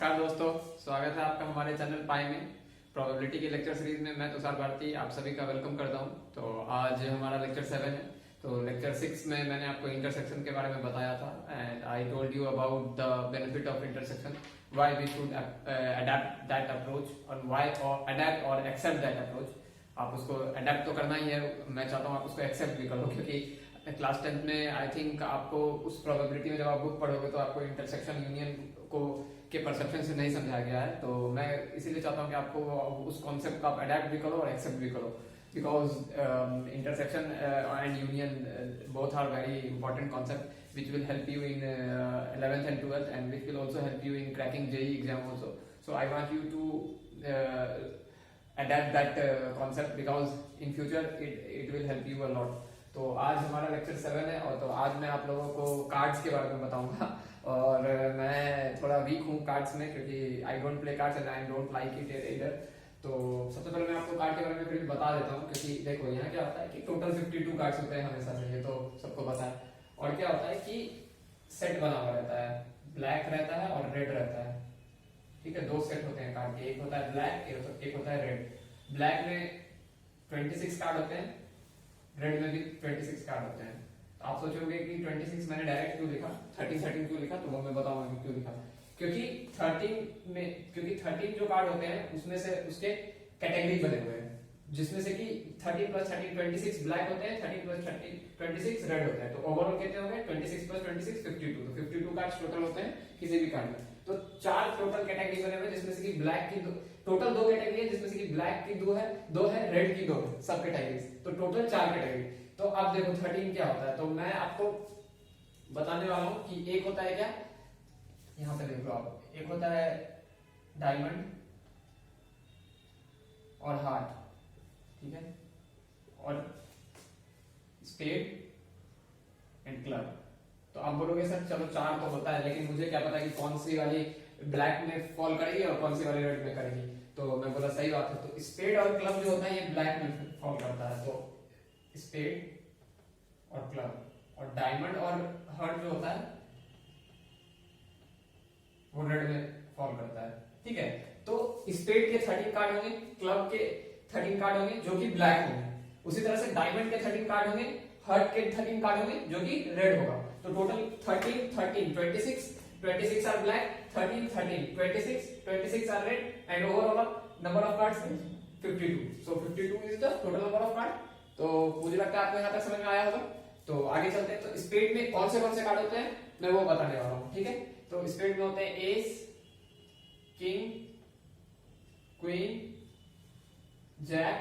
नमस्कार दोस्तों, स्वागत है आपका हमारे चैनल पाई में। प्रोबेबिलिटी की लेक्चर सीरीज में मैं तुषार भारती आप सभी का वेलकम करता हूं। तो आज हमारा लेक्चर 7 है। तो लेक्चर 6 में मैंने आपको इंटरसेक्शन के बारे में बताया था and I told you about the benefit of intersection, why we should adapt that approach और व्हाई और अडेप्ट और एक्सेप्ट दैट अप्रोच। आप उसको अडेप्ट तो करना ही है, मैं चाहता हूँ आप उसको एक्सेप्ट भी करो, क्योंकि क्लास 10th में आई थिंक आपको उस प्रोबेबिलिटी में जब आप बुक पढ़ोगे तो आपको इंटरसेक्शन यूनियन को के परसेप्शन से नहीं समझाया गया है। तो मैं इसीलिए चाहता हूँ कि आपको उस कॉन्सेप्ट को आप अडेप्ट भी करो और एक्सेप्ट भी करो, because intersection and union both are very important concept which will help you in 11th and 12th and which will also help you in cracking JEE exam also. So I want you to adapt that concept because in future it will help you a lot. तो आज हमारा lecture 7 है और तो आज मैं आप लोगों को कार्ड्स के बारे में बताऊंगा। और मैं थोड़ा वीक हूँ कार्ड्स में, क्योंकि I don't play cards and I don't like it इधर। तो सबसे पहले मैं आपको कार्ड के बारे में फिर बता देता हूँ, क्योंकि देखो यहाँ क्या होता है कि टोटल 52 कार्ड्स होते हैं हमेशा से, ये तो सबको पता है। और क्या होता है कि सेट बना हुआ रहता है, ब्लैक रहता है और रेड रहता है। ठीक है, दो सेट होते हैं कार्ड के, एक होता है ब्लैक, एक होता है रेड। ब्लैक में 26 कार्ड होते हैं, रेड में भी 26 कार्ड होते हैं। तो आप सोचोगे कि 26 मैंने डायरेक्ट क्यों लिखा, 13 क्यों लिखा, तो वो मैं बताऊंगा क्यों लिखा। क्योंकि 13 जो कार्ड होते हैं उसमें से उसके कैटेगरी बने हुए हैं, जिसमें से कि 13 + 13 26 ब्लैक होते हैं, 13 + 13 26 रेड होते हैं। तो ओवरऑल कितने हो गए 26 + 26 52। तो 52 कार्ड टोटल होते हैं किसी भी कार्ड में। तो 4 टोटल कैटेगरी बने हुए हैं, जिसमें से कि ब्लैक की टोटल 2 कैटेगरी है, जिसमें से कि ब्लैक की 2 है, रेड की 2 है, सब कैटेगरी। तो टोटल 4 कैटेगरी। तो अब देखो 13 क्या होता है, तो मैं आपको बताने वाला हूं कि एक होता है क्या, यहां पे देख लो आप, एक होता है डायमंड और हार्ट, ठीक है, और स्पेड एंड क्लब। तो आप बोलोगे सर चलो 4 तो होता है, लेकिन मुझे क्या पता कि कौन सी वाली ब्लैक में फॉल करेगी और कौन सी वाली रेड में करेगी। तो मैं बोला सही बात है। तो स्पेड और क्लब जो होता है ये ब्लैक में फॉल करता है, तो स्पेड और क्लब। और डायमंड और हार्ट जो होता है वो रेड में फॉल करता है, ठीक है। तो स्पेड के 13 कार्ड होंगे, क्लब के 13 कार्ड होंगे जो कि ब्लैक होंगे। उसी तरह से डायमंड के 13 कार्ड होंगे, हार्ट के 13 कार्ड होंगे जो कि रेड होगा। तो total 13 26 are black, 13 26 are red and overall number of cards 52। So 52 is the total number of card. तो मुझे लगता है आपको यहाँ तक समझ में आया होगा। तो आगे चलते हैं। तो स्पेड में कौन से कार्ड होते हैं मैं वो बताने वाला हूँ, ठीक है। तो स्पेड में होते हैं एस, किंग, क्वीन, जैक,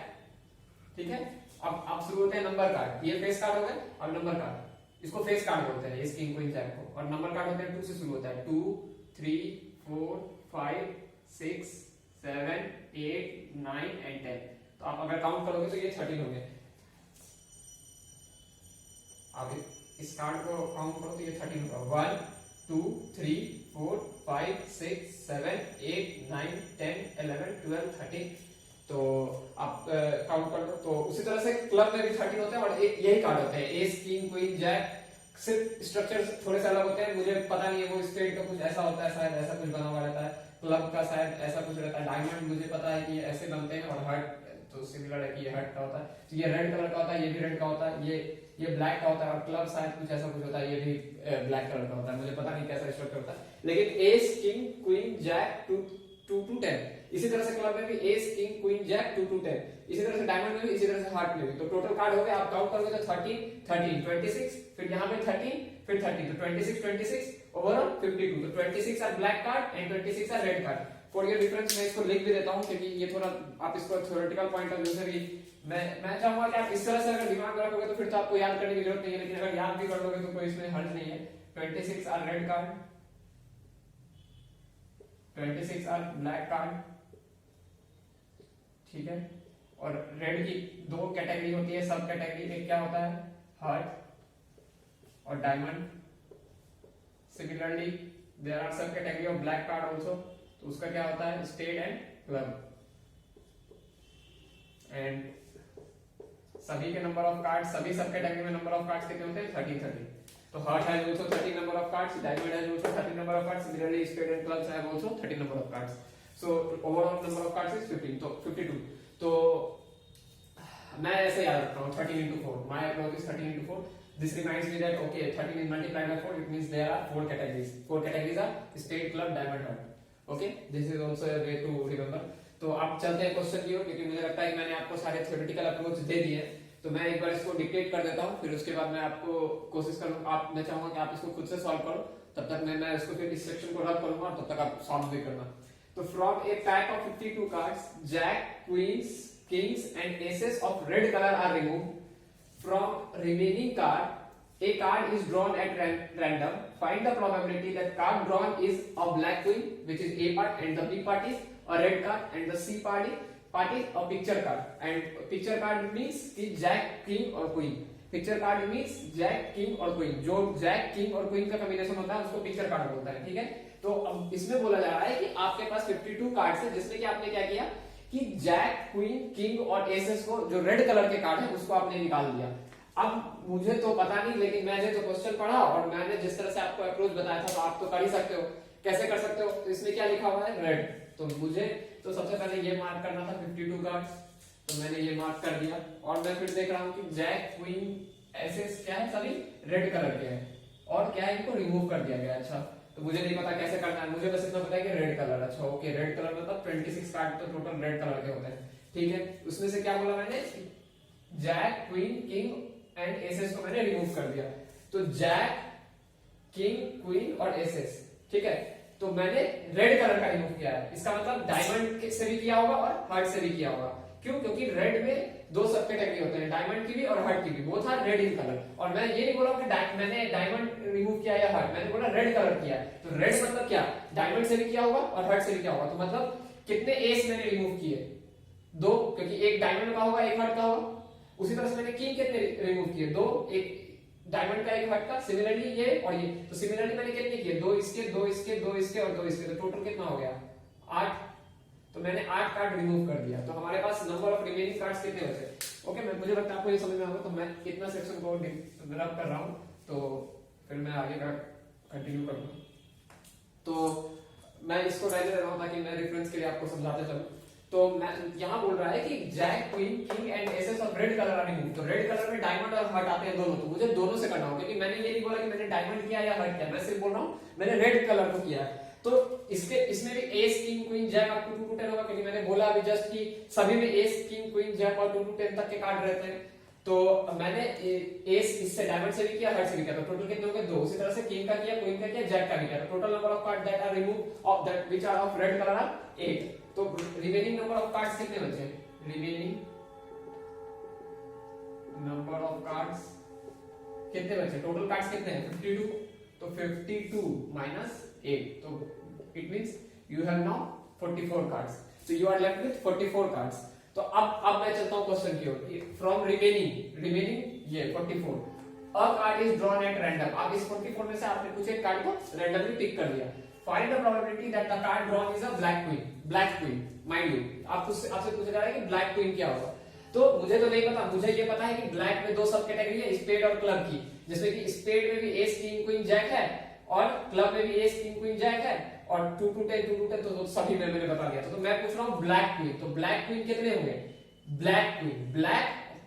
ठीक है। अब शुरू होते हैं नंबर कार्ड। ये फेस कार्ड हो गए, अब नंबर कार्ड, इसको फेस कार्ड बोलते हैं, एस, किंग, क्वीन, जैक को। और नंबर कार्ड होते हैं 2 से शुरू होता है, 2 3 4 5 6 7 8 9 एंड 10। तो आप अगर काउंट करोगे तो ये 13 होंगे। आप इस कार्ड को काउंट करो तो ये 13 होगा, 1 2 3 4 5 6 7 8 9 10 11 12 13। तो आप काउंट कर लो। तो उसी तरह से क्लब में भी 13 होते हैं और यही कार्ड होते हैं, एस, किंग, क्वीन, जैक। सिर्फ स्ट्रक्चर थोड़े से अलग होते हैं, मुझे पता नहीं है वो स्पेड का कुछ ऐसा होता है, शायद ऐसा कुछ बना हुआ रहता है, क्लब का शायद ऐसा कुछ रहता है, डायमंड मुझे पता है कि ये ऐसे बनते हैं, और हार्ट तो सिमिलर है कि ये हार्ट का होता है। तो ये रेड कलर का होता है, ये भी रेड का होता है, ये ब्लैक का होता है, और क्लब शायद कुछ ऐसा कुछ होता है, ये भी ब्लैक कलर का होता है, मुझे पता नहीं कैसा स्ट्रक्चर होता है। लेकिन ace, king, queen, jack 2 to 10। इसी तरह से क्लब में भी ace, king, queen, jack 2 to 10। इसी तरह से डायमंड में भी, इसी तरह से हार्ट में भी। तो टोटल कार्ड हो गए, आप काउंट करोगे तो 13 26, फिर यहाँ पे 13 फिर 30, तो 26 ओवरऑल 52। तो 26 are black card and 26 are red card. For your difference मैं इसको लिख भी देता हूँ, क्योंकि ये थोड़ा आप इसको थ्योरेटिकल पॉइंट ऑफ व्यू से भी मैं चाहूंगा कि आप इस तरह से अगर दिमाग रखोगे तो फिर तो आपको याद करने की जरूरत नहीं है, लेकिन अगर याद भी कर लोगे तो कोई इसमें हर्ज नहीं है। 26 are red card, 26 are black card, ठीक है। और रेड की 2 कैटेगरी होती है, सब कैटेगरी। एक क्या होता है, हार्ट और डायमंड। सिमिलरली देयर आर सब category of black card also. तो उसका क्या होता है, स्पेड एंड क्लब। एंड सभी के नंबर ऑफ कार्ड, सभी सब कैटेगरी में नंबर ऑफ कार्ड्स कितने होते हैं, 13। तो heart has also 13 number of cards, diamond has also 13 number of cards, similarly spade and clubs have also 13 number of cards. So overall number of cards is 15, तो 52. तो मैं ऐसे याद रखता हूँ 13 into 4. My approach is 13 into 4. This reminds me that okay, 13 is multiplied by 4. It means there are 4 categories. 4 categories are spade, club, diamond, heart. Okay, this is also a way to remember. तो अब चलते हैं question की ओर, क्योंकि मुझे लगता है कि मैंने आपको सारे थ्योरेटिकल अप्रोच दे दिए, तो मैं एक बार इसको डिक्टेट कर देता हूँ, फिर उसके बाद मैं आपको कोशिश करूँ, आप मैं चाहूंगा कि आप इसको खुद से सॉल्व करो, तब तक मैं इसको फिर इस सेक्शन को रब करूंगा और तब तक आप सॉल्व भी करना। तो from a pack of 52 cards, jack, queens, kings and aces of red colour are removed from remaining card. A card is drawn at random. Find the probability that card drawn is a black queen, which is A part, and the B part is a red card, and the C part is a picture card. And picture card means कि Jack, King और Queen. Picture card means Jack, King और Queen. जो Jack, King और Queen का combination होता है उसको picture card बोलता है, ठीक है? तो अब इसमें बोला जा रहा है कि आपके पास 52 कार्ड्स है, जिसमें कि आपने क्या किया कि जैक, क्वीन, किंग और एसेस को, जो रेड कलर के कार्ड है, उसको आपने निकाल दिया। अब मुझे तो पता नहीं, लेकिन मैंने तो क्वेश्चन पढ़ा और मैंने जिस तरह से आपको अप्रोच बताया था, तो आप तो कर ही सकते हो। कैसे कर सकते हो? तो इसमें क्या लिखा हुआ है? रेड। तो मुझे तो सबसे पहले ये मार्क करना था 52 कार्ड्स, तो मैंने ये मार्क कर दिया और मैं फिर देख रहा हूँ कि जैक, क्वीन, एसेस क्या है, सभी रेड कलर के हैं और क्या है, इनको रिमूव कर दिया गया। अच्छा, तो मुझे नहीं पता कैसे करना है, मुझे बस इतना पता है कि रेड कलर। अच्छा ओके, रेड कलर मतलब 26 कार्ड तो टोटल रेड कलर के होते हैं, ठीक है। उसमें से क्या बोला मैंने? Jack, queen, king and aces को मैंने रिमूव कर दिया। तो जैक, किंग, क्वीन और एसेस, ठीक है। तो मैंने रेड कलर का रिमूव किया है। इसका मतलब डायमंड से भी किया होगा और हार्ट से भी किया होगा। क्यों? क्योंकि रेड में दो सब कैटेगरी होते हैं, डायमंड की भी और हार्ट की भी। Both are red in colour. और मैं ये नहीं बोला कि मैंने डायमंड रिमूव किया या हार्ट, मैंने बोला रेड कलर किया। तो रेड मतलब क्या? डायमंड से भी किया होगा और हार्ट से भी किया होगा। तो मतलब कितने एस मैंने रिमूव किए? 2, क्योंकि एक डायमंड का होगा, एक हार्ट का होगा। उसी तरह से मैंने किंग कितने रिमूव किए? 2, एक डायमंड का, एक हार्ट का। सिमिलरली ये और ये, तो सिमिलरली मैंने कितने किए? 2 इसके, 2 इसके, 2 इसके और 2 इसके। तो टोटल कितना हो गया? 8। तो मैंने 8 कार्ड रिमूव कर दिया। तो हमारे पास नंबर ऑफ रिमेनिंग कार्ड्स कितने बचे? ओके, मुझे लगता है आपको ये समझ में आ गया। तो मैं इतना सेक्शन को रब कर रहा हूं, तो फिर मैं आगे का कंटिन्यू करूंगा। तो मैं इसको रहने दे रहा हूं ताकि मैं रेफरेंस के लिए आपको समझाते चलूं। तो मैं यहाँ बोल रहा है कि jack, queen, king and aces of red colour are removed. तो रेड कलर में डायमंड और हार्ट आते हैं दोनों। तो मुझे दोनों से करना होगा, क्योंकि मैंने ये नहीं बोला कि मैंने डायमंड किया या हार्ट किया, मैं सिर्फ बोल रहा हूँ मैंने रेड कलर को किया है। तो इसमें भी एस, किंग, क्वीन, जैक आप 2 to 10 होगा, क्योंकि मैंने बोला अभी जस्ट कि सभी में एस, किंग, क्वीन, जैक और 2 to 10 तक के कार्ड रहते हैं। तो मैंने एस इससे डायमंड से भी किया, हार्ट से भी किया। तो टोटल कितने हो गए? 2। उसी तरह से किंग का किया, क्वीन का किया, जैक का भी किया। तो total number of card that are removed of that which are of red colour are 8। तो रिमेनिंग नंबर ऑफ कार्ड्स कितने बचे? रिमेनिंग नंबर ऑफ कार्ड्स कितने बचे? टोटल कार्ड्स कितने हैं? 52। तो 52 माइनस 8, तो it means you have now 44 cards. So you are left with 44 cards. तो अब मैं चलता हूं क्वेश्चन की ओर। फ्रॉम रिमेनिंग ये 44, अ card is drawn at random. अब इस 44 में से आपने कुछ एक कार्ड को रैंडमली पिक कर लिया। Find the probability that the card drawn is a black queen. Black queen, mind you, आपसे पूछा जा रहा है कि ब्लैक क्वीन क्या होगा। तो मुझे तो नहीं पता, मुझे ये पता है कि ब्लैक में दो सब कैटेगरी है, स्पेड और क्लब की, जिसमें कि स्पेड में भी एस, किंग, क्वीन, जैक है और क्लब में भी एस, किंग, क्वीन, जैक है और 2 to 10 तो सभी में मैंने बता दिया था। तो मैं पूछ रहा हूँ ब्लैक क्वीन। तो ब्लैक क्वीन कितने होंगे? ब्लैक क्वीन,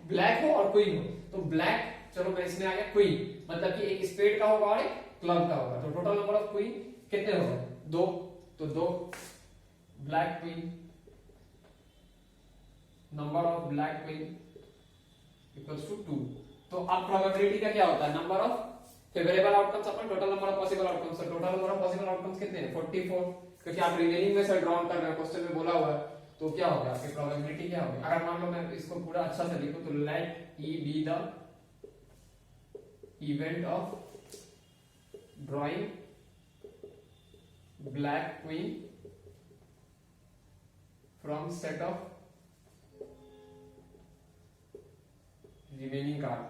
ब्लैक हो और क्वीन हो, तो ब्लैक, चलो मैं इसमें आ गया क्वीन, मतलब कि एक स्पेड का होगा और एक क्लब का होगा। तो टोटल नंबर ऑफ क्वीन कितने हो गए? 2। तो 2 black queen, number of black queen equals to 2। तो अब प्रोबेबिलिटी का क्या होता है? Number of favourable outcomes upon total number of possible outcomes. Total number of possible outcomes कितने हैं? 44, क्योंकि आप रिमेनिंग में से ड्रॉ कर रहे हो, क्वेश्चन में बोला हुआ है। तो क्या होगा आपकी प्रोबेबिलिटी? क्या होगी? अगर मान लो मैं इसको पूरा अच्छा से लिखूं तो let E be the event of drawing black queen from set of remaining card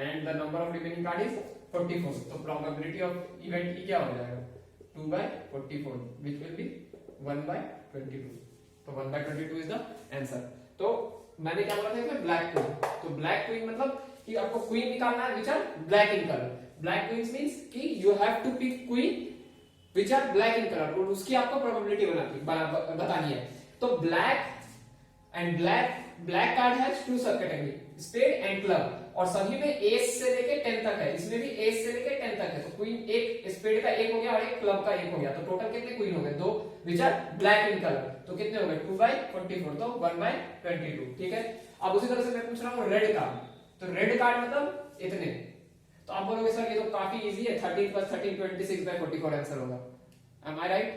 and the number of remaining card is 44. तो probability of event की क्या हो जाएगा? 2/44 which will be 1/22. तो 1/22 is the answer. तो मैंने क्या बोला था इसमें? Black queen. तो ब्लैक क्वीन मतलब कि आपको क्वीन निकालना है which are black in colour. Black queens means कि you have to pick queen which are black in colour, और उसकी आपको प्रोबेबिलिटी बतानी है। तो black and black card has two sub category, spade and club, और सभी में एस से लेके 10 तक है, इसमें भी एस से लेके 10 तक है। तो क्वीन एक, स्पेड का एक हो गया और एक क्लब का एक हो गया, तो टोटल कितने क्वीन हो गए? 2 which are black in colour. तो कितने हो गए? 2/44, तो 1/22। ठीक है। अब उसी तरह से मैं पूछ रहा हूँ रेड कार्ड, तो रेड कार्ड मतलब इतने। तो आप बोलोगे सर ये तो काफी इजी है, 13 + 13 26/44 आंसर होगा। एम आई राइट?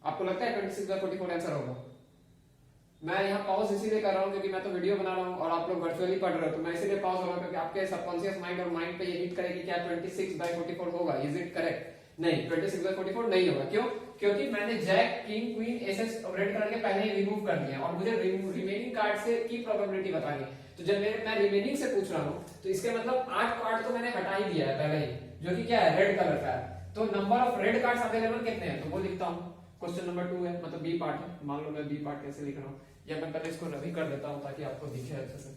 आपको लगता है 26/44 आंसर होगा? मैं यहाँ पॉज इसीलिए कर रहा हूँ क्योंकि मैं तो वीडियो बना रहा हूँ और आप लोग वर्चुअली पढ़ रहे हो, तो मैं इसीलिए पॉज हो रहा हूँ क्योंकि आपके सबकॉन्शियस माइंड और माइंड पे ये हिट करेगी क्या 26/44 होगा। Is it correct? नहीं, 26/44 नहीं होगा। क्यों? क्योंकि मैंने jack, king, queen, aces red card के पहले ही रिमूव कर दिया और मुझे रिमेनिंग कार्ड से की प्रोबेबिलिटी बतानी है। तो जब मैं रिमेनिंग से पूछ रहा हूँ तो इसके मतलब 8 कार्ड तो मैंने हटा ही दिया है पहले ही, जो कि क्या है? रेड कलर का है। तो number of red cards available कितने हैं? तो वो लिखता हूँ। क्वेश्चन नंबर 2 है, मतलब बी पार्ट है। मान लो मैं बी पार्ट कैसे लिख रहा हूँ, या मैं पहले इसको रबी कर देता हूँ ताकि आपको दिखे अच्छे से।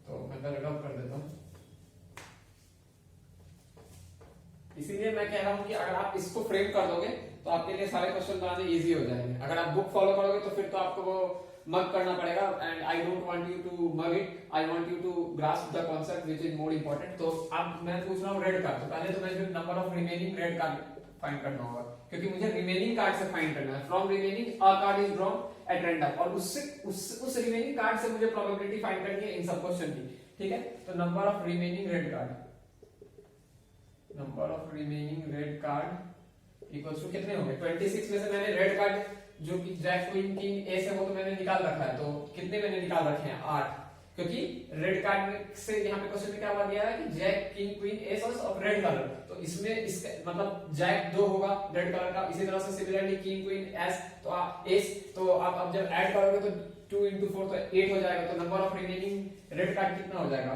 तो मैं पहले रब कर देता हूँ। इसीलिए मैं कह रहा हूँ कि अगर आप इसको फ्रेम कर दोगे तो आपके लिए सारे क्वेश्चन बनाने इजी हो जाएंगे। अगर आप बुक फॉलो करोगे तो फिर तो आपको वो मग करना पड़ेगा, and I don't want you to mug it, I want you to grasp the concept which is more important. तो अब मैं पूछ रहा हूँ रेड कार्ड, तो पहले तो मुझे number of remaining red card find करना होगा, क्योंकि मुझे रिमेनिंग कार्ड से फाइंड करना है। From remaining a card is drawn at random, और उससे उस रिमेनिंग कार्ड से मुझे प्रोबेबिलिटी फाइंड करनी है इन सब क्वेश्चन की। ठीक है। तो number of remaining red card, number of remaining red card equals to कितने होंगे? 26 में से मैंने रेड कार्ड जो कि जैक, क्वीन, किंग, एस है वो तो मैंने निकाल रखा है। तो कितने मैंने निकाल रखे हैं? 8, क्योंकि रेड कार्ड में से यहाँ पे क्वेश्चन में क्या हुआ दिया है कि jack, king, queen, ace of red colour, तो इसमें इसका मतलब जैक 2 होगा रेड कलर का। इसी तरह से सिमिलरली किंग, क्वीन, एस, तो एस, तो आप अब जब ऐड करोगे तो 2 × 4 तो 8 हो जाएगा। तो number of remaining red card कितना हो जाएगा?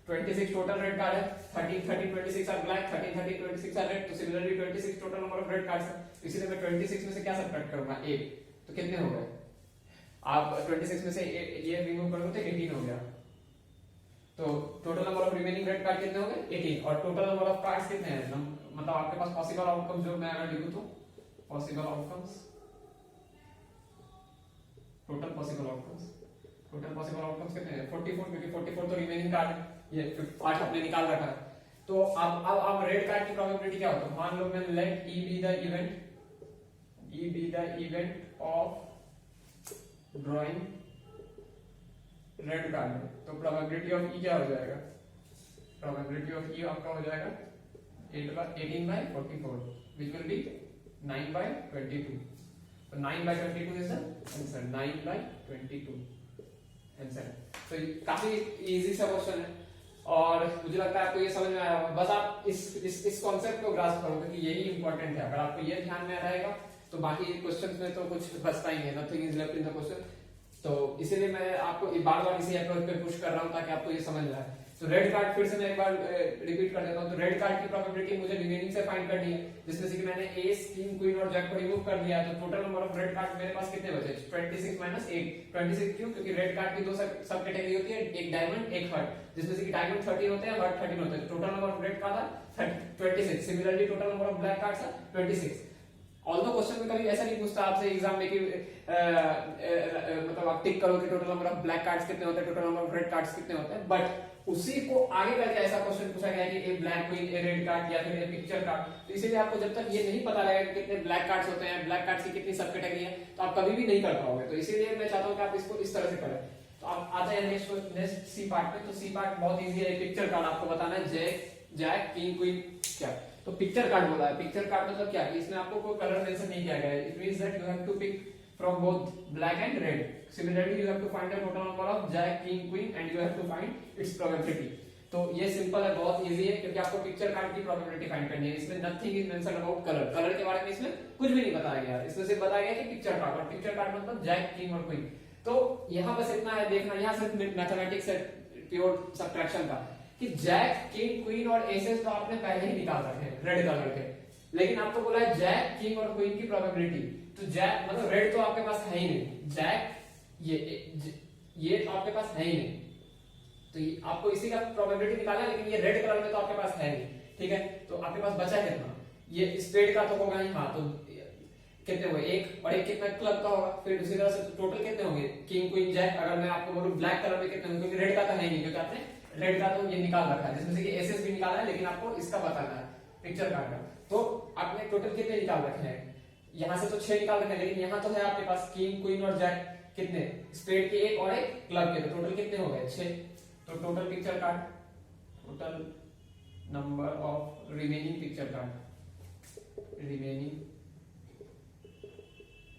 26 टोटल रेड कार्ड है, 13 13 26 आर ब्लैक, 13 13 26 आर रेड। तो similarly 26 total number of red cards है, इसीलिए मैं 26 में से क्या सब्ट्रैक्ट करूंगा? 8। तो कितने हो गए? आप 26 में से ये रिमूव करोगे तो 18 हो गया। तो total number of remaining red card कितने हो गए? 18। और टोटल नंबर ऑफ कार्ड्स कितने हैं? मतलब आपके पास पॉसिबल आउटकम जो मैं अगर लिखूं तो possible outcomes, total possible outcomes कितने हैं? 44, क्योंकि 44 तो रिमेनिंग कार्ड है, ये 8 आपने निकाल रखा है। तो अब रेड कार्ड की प्रोबेबिलिटी क्या होता है? मान लो मैं let E be the event of drawing red card, तो प्रोबेबिलिटी ऑफ ई क्या हो जाएगा? प्रोबेबिलिटी ऑफ ई आपका हो जाएगा 18/44 which will be 9/22. तो 9/22 is the answer, 9/22 आंसर। तो काफी इजी सा क्वेश्चन है और मुझे लगता है आपको ये समझ में आया होगा। बस आप इस कॉन्सेप्ट को ग्रास्प करो क्योंकि यही इंपॉर्टेंट है। अगर आपको ये ध्यान में रहेगा तो बाकी क्वेश्चंस में तो कुछ बचता ही नहीं, nothing is left in the question. तो इसीलिए मैं आपको बार बार इसी अप्रोच पे पुश कर रहा हूं ताकि आपको ये समझ में आए। तो रेड कार्ड फिर से मैं एक बार रिपीट कर देता हूं। तो रेड कार्ड की प्रोबेबिलिटी मुझे रिमेनिंग से फाइंड करनी है, जिसमें से कि मैंने एस, किंग, क्वीन और जैक को रिमूव कर दिया। तो total number of red card मेरे पास कितने बचे? 26 - 8। 26 क्यों? क्योंकि रेड कार्ड की 2 सब कैटेगरी होती है, एक डायमंड एक हार्ट, जिसमें से कि डायमंड 13 होते हैं, हार्ट 13 होते हैं। Total number of red card था 26। Similarly total number of black cards था 26। ऑल्दो क्वेश्चन में कभी ऐसा नहीं पूछता आपसे एग्जाम में कि मतलब आप टिक करो कि total number of black cards कितने होते हैं, total number of red cards कितने होते हैं, बट उसी को आगे करके ऐसा क्वेश्चन पूछा गया कि ए ब्लैक क्वीन, ए रेड कार्ड या फिर ए पिक्चर कार्ड। तो इसीलिए आपको जब तक ये नहीं पता लगेगा कि कितने ब्लैक कार्ड्स होते हैं, ब्लैक कार्ड्स की कितनी सब कैटेगरी है, तो आप कभी भी नहीं कर पाओगे। तो इसीलिए मैं चाहता हूं कि आप इसको इस तरह से करें। तो आप आते हैं नेक्स्ट सी पार्ट पे। तो सी पार्ट बहुत इजी है। पिक्चर कार्ड आपको बताना है, जैक, किंग, क्वीन क्या। तो पिक्चर कार्ड बोला है। पिक्चर कार्ड मतलब क्या? इसमें आपको कोई कलर मेंशन नहीं किया गया है। It means that you have to pick from both black and red. Similarly, you have to find the total number of jack, king, queen, and you have to find its probability. तो ये simple है, बहुत easy है, क्योंकि आपको picture card की probability find करनी है। इसमें nothing is mention about colour. Colour के बारे में इसमें कुछ भी नहीं बताया गया। इसमें सिर्फ बताया गया कि पिक्चर कार्ड, और पिक्चर कार्ड मतलब जैक, किंग और क्वीन। तो यहाँ बस इतना है देखना, यहाँ सिर्फ मैथमेटिक्स है, प्योर सब्ट्रैक्शन का, कि जैक, किंग, क्वीन और एसेस तो आपने पहले ही निकाल रखे हैं रेड कलर के, लेकिन आपको बोला है जैक, किंग और क्वीन की प्रोबेबिलिटी। तो जैक मतलब रेड तो आपके पास है ही नहीं, जैक ये तो आपके पास है ही नहीं, तो आपको इसी का प्रोबेबिलिटी निकालना है, लेकिन ये रेड कलर में तो आपके पास है नहीं, ठीक है। तो आपके पास बचा कितना, ये स्पेड का तो होगा ही, हाँ तो कितने हुए, एक, और एक कितना क्लब का होगा। फिर दूसरी तरह से टोटल कितने होंगे, किंग क्वीन जैक। अगर मैं आपको बोलूं ब्लैक कलर में कितने होंगे, क्योंकि रेड का तो है नहीं, क्योंकि आपने रेड का तो ये निकाल रखा है, जिसमें से कि एसेस भी निकाला है, लेकिन आपको इसका बताना है पिक्चर कार्ड का। तो आपने टोटल कितने निकाल रखे हैं, यहाँ से तो 6 निकाल रखे हैं, लेकिन यहाँ तो है आपके पास किंग क्वीन और जैक, कितने, स्पेड के एक और एक क्लब के, तो टोटल कितने हो गए 6। तो total picture card, total number of remaining picture card, remaining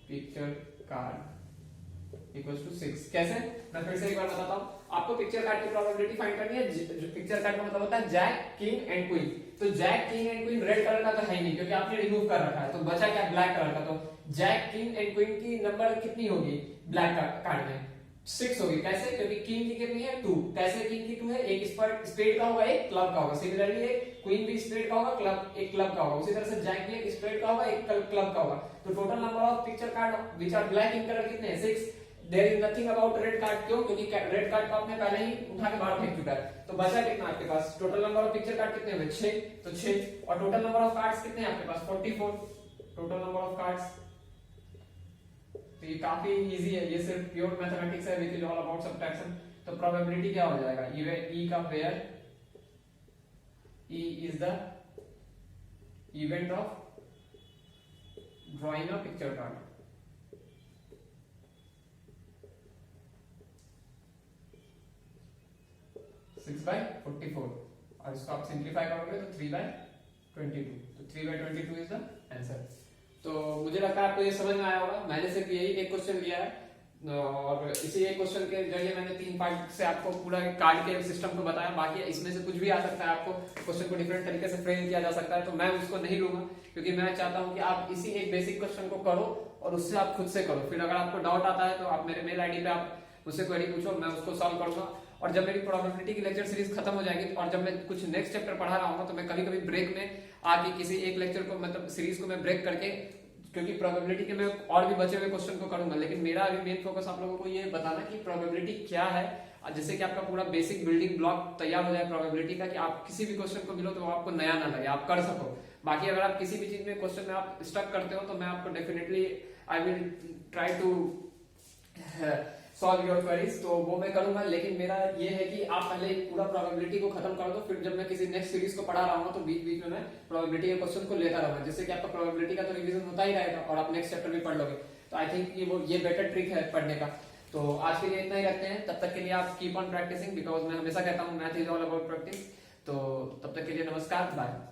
picture card equals to 6। कैसे, मैं फिर से एक बार बताता हूं। आपको पिक्चर कार्ड की प्रोबेबिलिटी फाइंड करनी है। पिक्चर कार्ड का मतलब होता है जैक, किंग एंड क्वीन। तो jack, king and queen red colour का तो है ही नहीं, क्योंकि आपने रिमूव कर रखा है। तो बचा क्या, ब्लैक कलर का। तो जैक, किंग एंड क्वीन की नंबर कितनी होगी ब्लैक कार्ड में, 6 होगी। कैसे, क्योंकि किंग की कितनी है 2। कैसे किंग की 2 है, एक स्पेड का होगा, एक क्लब का होगा। सिमिलरली एक क्वीन भी स्पेड का होगा, क्लब एक क्लब का होगा। उसी तरह से जैक भी एक स्पेड का होगा, एक क्लब का होगा। तो total number of picture card which are black in colour कितने हैं, 6। There is nothing about red card. क्यों, क्योंकि रेड कार्ड को आपने पहले ही उठा के बाहर फेंक चुका है। तो बचा कितना आपके पास, total number of picture card कितने हुए 6, तो 6। और टोटल नंबर ऑफ कार्ड्स कितने हैं आपके पास 44, टोटल नंबर ऑफ कार्ड्स। तो ये काफी इजी है, ये सिर्फ प्योर मैथमेटिक्स है which is all about subtraction. तो प्रोबेबिलिटी क्या हो जाएगा, ई का where, E is the event of drawing a picture card. Six by 44, और इसको आप सिंप्लीफाई करोगे तो 3/22। तो 3/22 इज द आंसर। तो मुझे लगता है आपको ये समझ में आया होगा। मैंने सिर्फ यही एक क्वेश्चन किया है, और इसी एक क्वेश्चन के जरिए मैंने 3 पार्ट से आपको पूरा कार्ड के सिस्टम को बताया। बाकी इसमें से कुछ भी आ सकता है, आपको क्वेश्चन को डिफरेंट तरीके से फ्रेम किया जा सकता है, तो मैं उसको नहीं लूंगा, क्योंकि मैं चाहता हूं कि आप इसी एक बेसिक क्वेश्चन को करो और उससे आप खुद से करो। फिर अगर आपको डाउट आता है तो आप मेरे मेल आईडी पे आप मुझसे क्वेरी पूछो, मैं उसको सॉल्व करूंगा। और जब मेरी प्रोबेबिलिटी की लेक्चर सीरीज खत्म हो जाएगी, और जब मैं कुछ नेक्स्ट चैप्टर पढ़ा रहा हूँ, तो मैं कभी कभी ब्रेक में आके किसी एक लेक्चर को, मतलब सीरीज को मैं ब्रेक करके, क्योंकि प्रोबेबिलिटी के मैं और भी बचे हुए क्वेश्चन को करूंगा, लेकिन मेरा अभी मेन फोकस आप लोगों को ये बताना कि प्रोबेबिलिटी क्या है, जिससे कि आपका पूरा बेसिक बिल्डिंग ब्लॉक तैयार हो जाए प्रोबेबिलिटी का, कि आप किसी भी क्वेश्चन को मिलो तो वो आपको नया ना लगे, आप कर सको। बाकी अगर आप किसी भी चीज में क्वेश्चन में आप स्टक करते हो, तो मैं आपको definitely I will try to solve your queries, तो वो मैं करूंगा। लेकिन मेरा ये है कि आप पहले पूरा प्रोबेबिलिटी को खत्म कर दो, फिर जब मैं किसी नेक्स्ट सीरीज को पढ़ा रहा हूँ तो बीच बीच में मैं प्रोबेबिलिटी के क्वेश्चन को लेता रहूंगा, जिससे कि आपका प्रोबेबिलिटी का तो रिवीजन होता ही रहेगा और आप नेक्स्ट चैप्टर भी पढ़ लोगे। तो आई थिंक ये बेटर ट्रिक है पढ़ने का। तो आज के लिए इतना ही रखते हैं, तब तक के लिए आप कीप ऑन प्रैक्टिसिंग, बिकॉज मैं हमेशा कहता हूँ math is all about practice. तो तब तक के लिए नमस्कार, बाय।